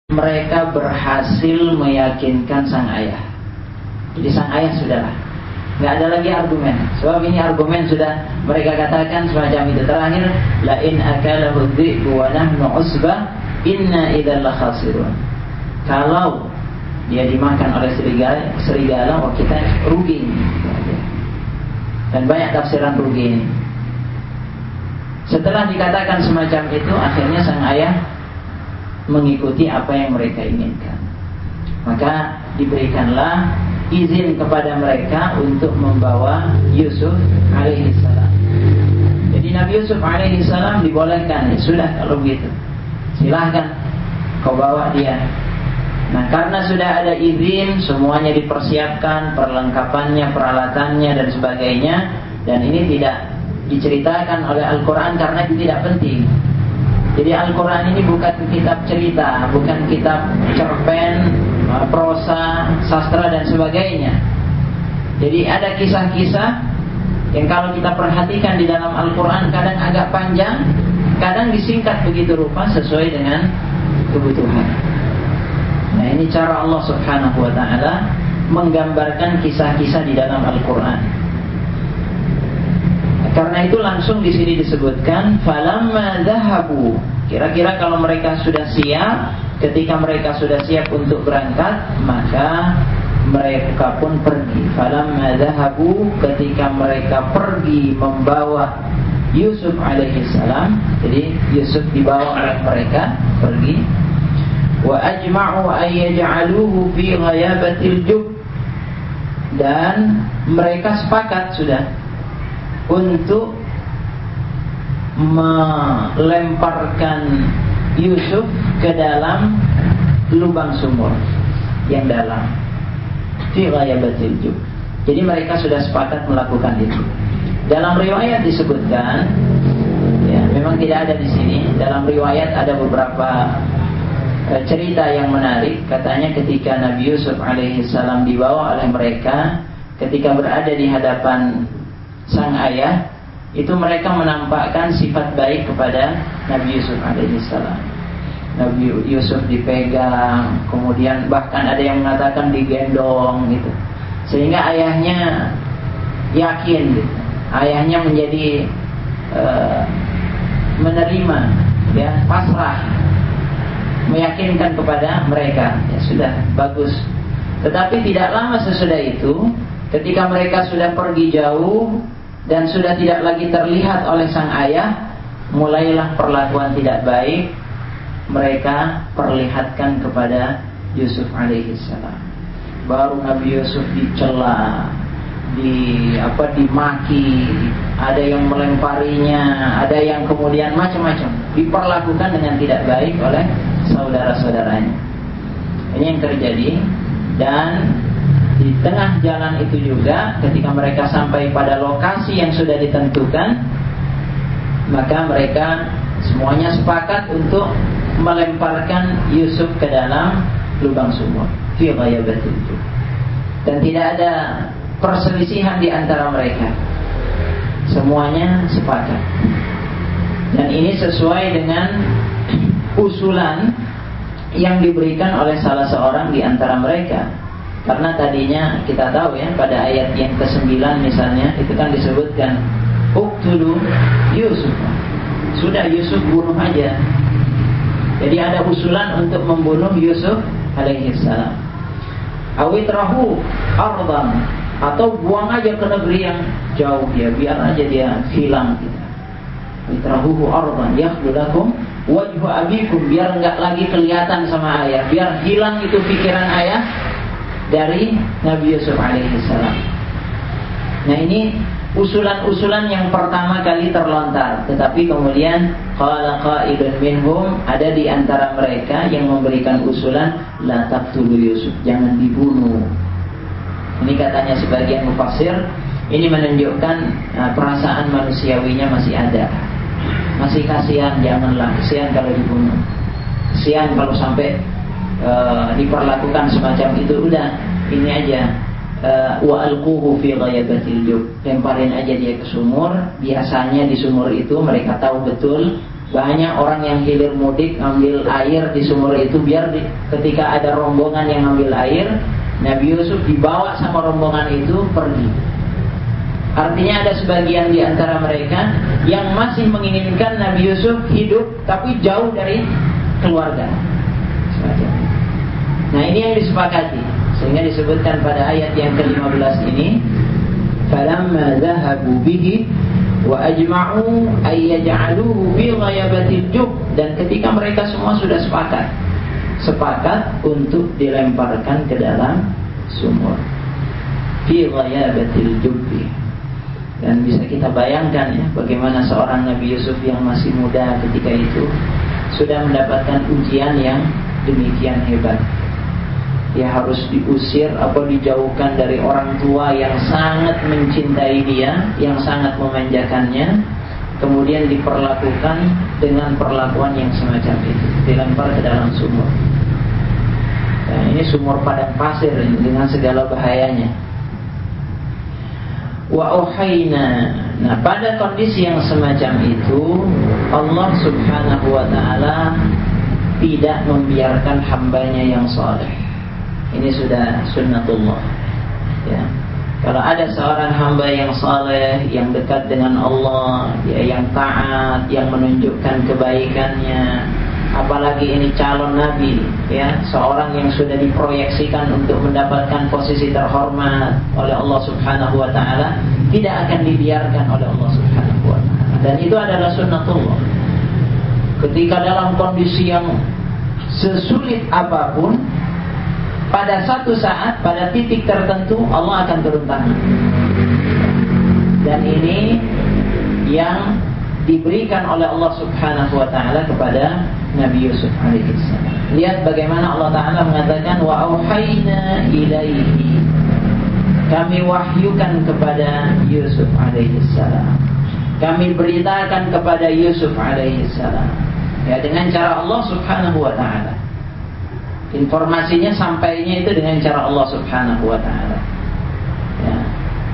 mereka berhasil meyakinkan sang ayah. Jadi sang ayah sudahlah, nggak ada lagi argumen. Sebab ini argumen sudah mereka katakan semacam itu. Terakhir, la in akalahu dhi'bu wa nahnu usbah inna idzal la khasirun. Kalau dia dimakan oleh serigala, wah kita rugi. Dan banyak tafsiran rugi ini. Setelah dikatakan semacam itu, akhirnya sang ayah mengikuti apa yang mereka inginkan. Maka diberikanlah izin kepada mereka untuk membawa Yusuf alaihissalam. Jadi Nabi Yusuf alaihissalam dibolehkan, ya sudah kalau begitu, silahkan kau bawa dia. Nah, karena sudah ada izin, semuanya dipersiapkan, perlengkapannya, peralatannya dan sebagainya. Dan ini tidak diceritakan oleh Al-Quran karena itu tidak penting. Jadi Al-Quran ini bukan kitab cerita, bukan kitab cerpen, prosa, sastra dan sebagainya. Jadi ada kisah-kisah yang kalau kita perhatikan di dalam Al-Quran kadang agak panjang, kadang disingkat begitu rupa sesuai dengan kebutuhan. Nah, ini cara Allah Subhanahu wa ta'ala menggambarkan kisah-kisah di dalam Al-Quran. Karena itu langsung di sini disebutkan falamma dhahabu. Kira-kira kalau mereka sudah siap, ketika mereka sudah siap untuk berangkat, maka mereka pun pergi. Falamma dhahabu, ketika mereka pergi membawa Yusuf alaihissalam. Jadi Yusuf dibawa oleh mereka pergi. Wa ajma'u an yaj'aluhu fi ghayabatil jub. Dan mereka sepakat sudah untuk melemparkan Yusuf ke dalam lubang sumur yang dalam, fi ghayabatil jub. Jadi mereka sudah sepakat melakukan itu. Dalam riwayat disebutkan, ya memang tidak ada di sini. Dalam riwayat ada beberapa cerita yang menarik. Katanya ketika Nabi Yusuf alaihissalam dibawa oleh mereka, ketika berada di hadapan sang ayah, itu mereka menampakkan sifat baik kepada Nabi Yusuf alaihissalam. Nabi Yusuf dipegang, kemudian bahkan ada yang mengatakan digendong gitu. Sehingga ayahnya yakin gitu. Ayahnya menjadi menerima, ya, pasrah, meyakinkan kepada mereka, ya sudah bagus. Tetapi tidak lama sesudah itu, ketika mereka sudah pergi jauh dan sudah tidak lagi terlihat oleh sang ayah, mulailah perlakuan tidak baik mereka perlihatkan kepada Yusuf alaihissalam. Baru Nabi Yusuf dicela, dimaki, ada yang melemparinya, ada yang kemudian macam-macam, diperlakukan dengan tidak baik oleh saudara-saudaranya. Ini yang terjadi. Dan di tengah jalan itu juga, ketika mereka sampai pada lokasi yang sudah ditentukan, maka mereka semuanya sepakat untuk melemparkan Yusuf ke dalam lubang sumur, fi ghayabatil jub. Dan tidak ada perselisihan di antara mereka, semuanya sepakat. Dan ini sesuai dengan usulan yang diberikan oleh salah seorang di antara mereka. Karena tadinya kita tahu ya, pada ayat yang ke-9 misalnya, itu kan disebutkan uqtulu Yusuf. Sudah, Yusuf bunuh aja. Jadi ada usulan untuk membunuh Yusuf alaihissalam. Awitrahu ardan, atau buang aja ke negeri yang jauh ya, biar aja dia hilang gitu. Awitrahu ardan yakhlu lakum wajhu abikum, biar enggak lagi kelihatan sama ayah, biar hilang itu pikiran ayah dari Nabi Yusuf alaihissalam. Nah, ini usulan-usulan yang pertama kali terlontar. Tetapi kemudian qala qailun minhum, ada di antara mereka yang memberikan usulan, la taqtulu Yusuf, jangan dibunuh. Ini katanya sebagian mufassir, ini menunjukkan perasaan manusiawinya masih ada. Masih kasihan, janganlah, kasihan kalau dibunuh. Kasihan kalau sampai diperlakukan semacam itu. Udah, ini aja, wa alquhu fi ghayabatil jub, lemparin aja dia ke sumur. Biasanya di sumur itu mereka tahu betul Banyak orang yang hilir mudik ngambil air di sumur itu biar ketika ada rombongan yang ngambil air, Nabi Yusuf dibawa sama rombongan itu pergi. Artinya ada sebagian di antara mereka yang masih menginginkan Nabi Yusuf hidup tapi jauh dari keluarga. Nah, ini yang disepakati sehingga disebutkan pada ayat yang ke-15 ini, falamma dhahabu bihi wa ajma'u ay yaj'aluhu fi ghayabatil jub, dan ketika mereka semua sudah sepakat untuk dilemparkan ke dalam sumur fi ghayabatil jubbi. Dan bisa kita bayangkan ya, bagaimana seorang Nabi Yusuf yang masih muda ketika itu sudah mendapatkan ujian yang demikian hebat. Dia harus diusir atau dijauhkan dari orang tua yang sangat mencintai dia, yang sangat memanjakannya, kemudian diperlakukan dengan perlakuan yang semacam itu, dilempar ke dalam sumur. Nah, ini sumur padang pasir dengan segala bahayanya. Wa auhayna. Nah, pada kondisi yang semacam itu, Allah Subhanahu wa taala tidak membiarkan hambanya yang saleh. Ini sudah sunnatullah. Ya. Kalau ada seorang hamba yang saleh, yang dekat dengan Allah, ya, yang taat, yang menunjukkan kebaikannya, apalagi ini calon nabi, ya, seorang yang sudah diproyeksikan untuk mendapatkan posisi terhormat oleh Allah Subhanahu wa taala, tidak akan dibiarkan oleh Allah Subhanahu wa taala. Dan itu adalah sunnatullah. Ketika dalam kondisi yang sesulit apapun, pada satu saat, pada titik tertentu Allah akan turun tangan. Dan ini yang diberikan oleh Allah Subhanahu wa taala kepada Nabi Yusuf alaihissalam. Lihat bagaimana Allah taala mengatakan wa auhayna ilaihi. Kami wahyukan kepada Yusuf alaihissalam. Kami beritakan kepada Yusuf alaihissalam. Ya, dengan cara Allah Subhanahu wa taala. Informasinya sampainya itu dengan cara Allah Subhanahu wa taala. Ya.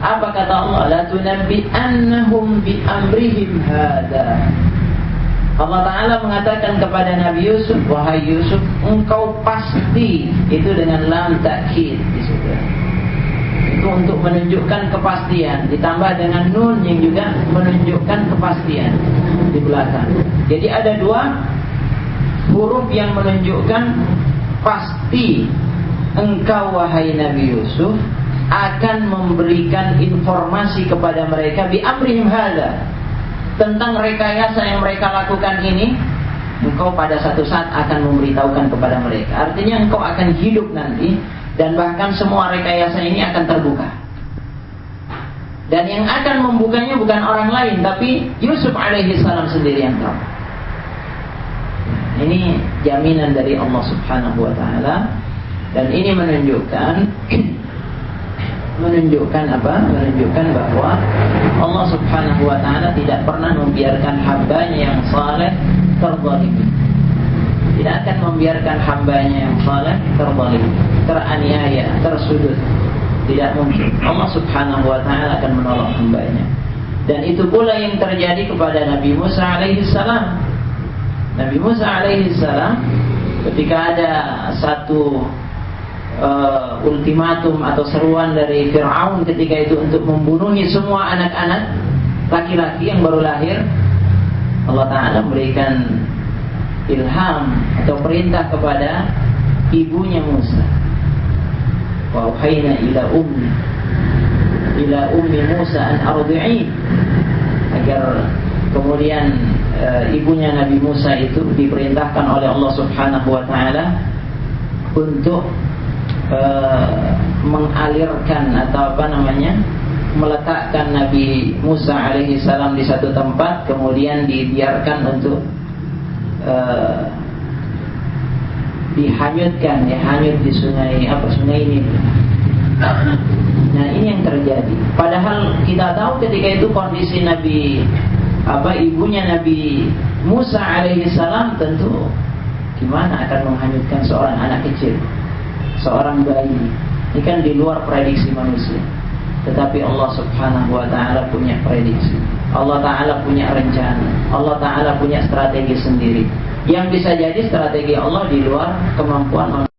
Apa kata Allah? La tunabbi'annahum bi amrihim hada. Allah taala mengatakan kepada Nabi Yusuf, wahai Yusuf, engkau pasti, itu dengan lam takkid di situ. Itu untuk menunjukkan kepastian, ditambah dengan nun yang juga menunjukkan kepastian di belakang. Jadi ada dua huruf yang menunjukkan pasti engkau wahai Nabi Yusuf akan memberikan informasi kepada mereka bi amrihim hadza, tentang rekayasa yang mereka lakukan ini. Engkau pada satu saat akan memberitahukan kepada mereka. Artinya engkau akan hidup nanti, dan bahkan semua rekayasa ini akan terbuka. Dan yang akan membukanya bukan orang lain, tapi Yusuf alaihissalam sendiri yang tahu. Ini jaminan dari Allah Subhanahu wa taala, dan ini menunjukkan apa? Menunjukkan bahwa Allah Subhanahu wa taala tidak pernah membiarkan hambanya yang saleh terzalimi. Tidak akan membiarkan hambanya yang saleh terzalimi, teraniaya, tersudut. Tidak mungkin. Allah Subhanahu wa taala akan menolong hambanya. Dan itu pula yang terjadi kepada Nabi Musa alaihissalam. Nabi Musa alaihissalam ketika ada satu ultimatum atau seruan dari Fir'aun ketika itu untuk membunuhi semua anak-anak laki-laki yang baru lahir, Allah Ta'ala memberikan ilham atau perintah kepada ibunya Musa. Wa auhayna ila ummi Musa an ardi'i, agar kemudian ibunya Nabi Musa itu diperintahkan oleh Allah Subhanahu wa taala untuk mengalirkan atau meletakkan Nabi Musa alaihi salam di satu tempat, kemudian dibiarkan untuk dihanyutkan, hanyut di sungai ini. Nah, ini yang terjadi. Padahal kita tahu ketika itu kondisi ibunya Nabi Musa alaihi salam tentu gimana akan menghanyutkan seorang anak kecil, seorang bayi. Ini kan di luar prediksi manusia. Tetapi Allah subhanahu wa ta'ala punya prediksi, Allah ta'ala punya rencana, Allah ta'ala punya strategi sendiri, yang bisa jadi strategi Allah di luar kemampuan manusia.